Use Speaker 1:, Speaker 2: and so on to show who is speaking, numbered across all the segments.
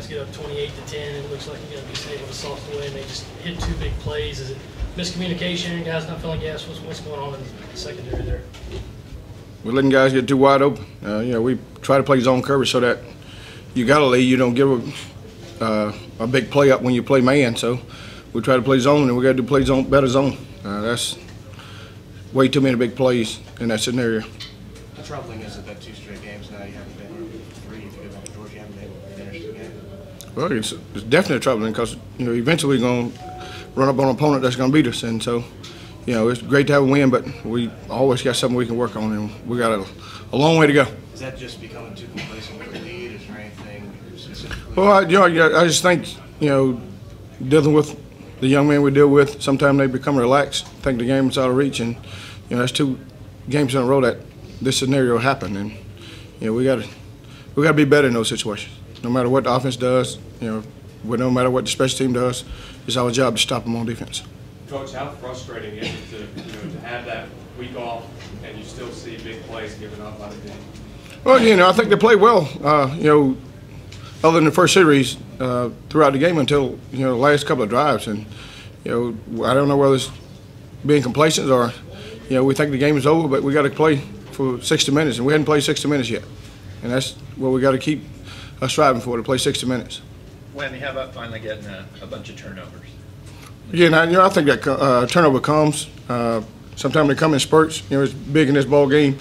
Speaker 1: guys get up 28-10, it looks like you're going to be able to soft away, and they just hit 2 big plays. Is it miscommunication? Guys not feeling gas? What's going on in the secondary there?
Speaker 2: We're letting guys get too wide open. We try to play zone coverage so that you got to lead. You don't give a big play up when you play man. So we try to play zone, and we got to play zone better zone. That's way too many big plays in that scenario.
Speaker 3: How troubling is it that 2 straight games now you haven't been, or 3 if you go back to Georgia, you haven't been able to finish the game?
Speaker 2: Well, it's definitely troubling because eventually we're going to run up on an opponent that's going to beat us, and so it's great to have a win, but we always got something we can work on, and we got a long way to go.
Speaker 3: Is that just becoming too complacent with the lead? Is there anything specifically?
Speaker 2: Well, I just think dealing with the young men we deal with, sometimes they become relaxed, think the game is out of reach, and that's 2 games in a row that this scenario happened, and we got to be better in those situations. No matter what the offense does, no matter what the special team does, it's our job to stop them on defense.
Speaker 4: Coach, how frustrating is it to have that week off and you still see big plays given up by the team?
Speaker 2: Well, I think they played well. Other than the first series, throughout the game until the last couple of drives, and I don't know whether it's being complacent or we think the game is over, but we got to play for 60 minutes, and we hadn't played 60 minutes yet, and that's what we got to keep striving for, to play 60 minutes.
Speaker 5: Wendy, how about finally getting a bunch of turnovers?
Speaker 2: Yeah, I think that turnover comes. Sometimes they come in spurts. It's big in this ball game.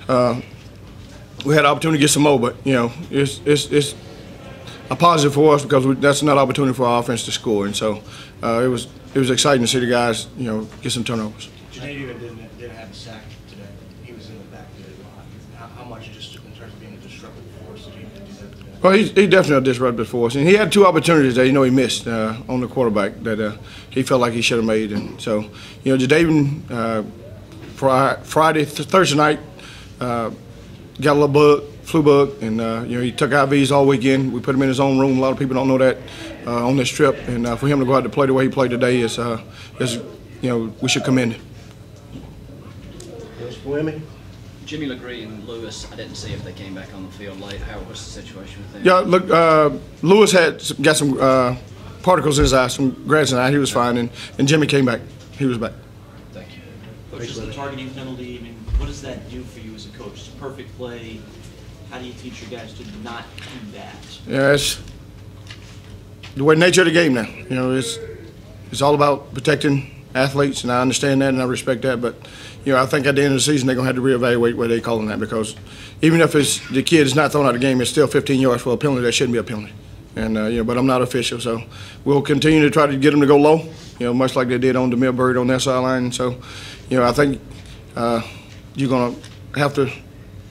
Speaker 2: We had an opportunity to get some more, but it's a positive for us because that's not an opportunity for our offense to score, and so it was exciting to see the guys get some turnovers.
Speaker 3: Jadavian didn't have a sack today. He was in the back there a lot. How much just in terms of being a disruptive force did he do that today?
Speaker 2: Well, he definitely a disruptive force, and he had 2 opportunities that he missed on the quarterback that he felt like he should have made, and so Jadavian Thursday night got a little flu bug, and he took IVs all weekend. We put him in his own room. A lot of people don't know that on this trip, and for him to go out to play the way he played today is we should commend him.
Speaker 6: Jimmy LeGree and Lewis, I didn't see if they came back on the field late. How was the situation with them?
Speaker 2: Yeah, look, Lewis got some particles in his eye, some grass in his eye. He was fine, and Jimmy came back. He was back.
Speaker 6: Thank you.
Speaker 7: Coach, just the targeting penalty, what does that do for you as a coach? It's a perfect play. How do you teach your guys to not do that?
Speaker 2: Yeah, it's the way nature of the game now. It's all about protecting athletes, and I understand that and I respect that, but I think at the end of the season they're going to have to reevaluate what they're calling that, because even if the kid is not thrown out of the game, it's still 15 yards for a penalty. That shouldn't be a penalty. And but I'm not official, so we'll continue to try to get them to go low, much like they did on Demir Bird on their sideline. So I think you're going to have to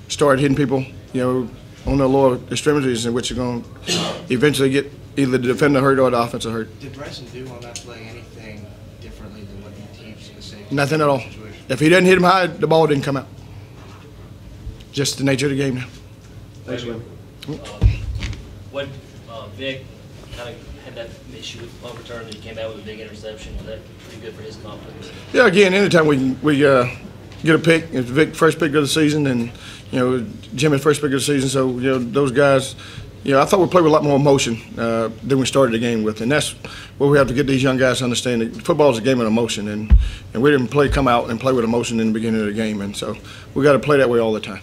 Speaker 2: start hitting people on their lower extremities, in which you're going to eventually get either the defender hurt or the offensive hurt.
Speaker 3: Did Bryson do on that play anything differently than what he teaches in the safety?
Speaker 2: Nothing at all. If he didn't hit him high, the ball didn't come out. Just the nature of the game now.
Speaker 8: Thanks, man. When Vic kind of had that issue with punt return, and he came out with a big interception, was that pretty good for his confidence?
Speaker 2: Yeah, again, anytime we get a pick, it's Vic's first pick of the season, and Jimmy's first pick of the season, so those guys. I thought we played with a lot more emotion than we started the game with, and that's what we have to get these young guys to understand. That football is a game of emotion, and we didn't come out and play with emotion in the beginning of the game, and so we got to play that way all the time.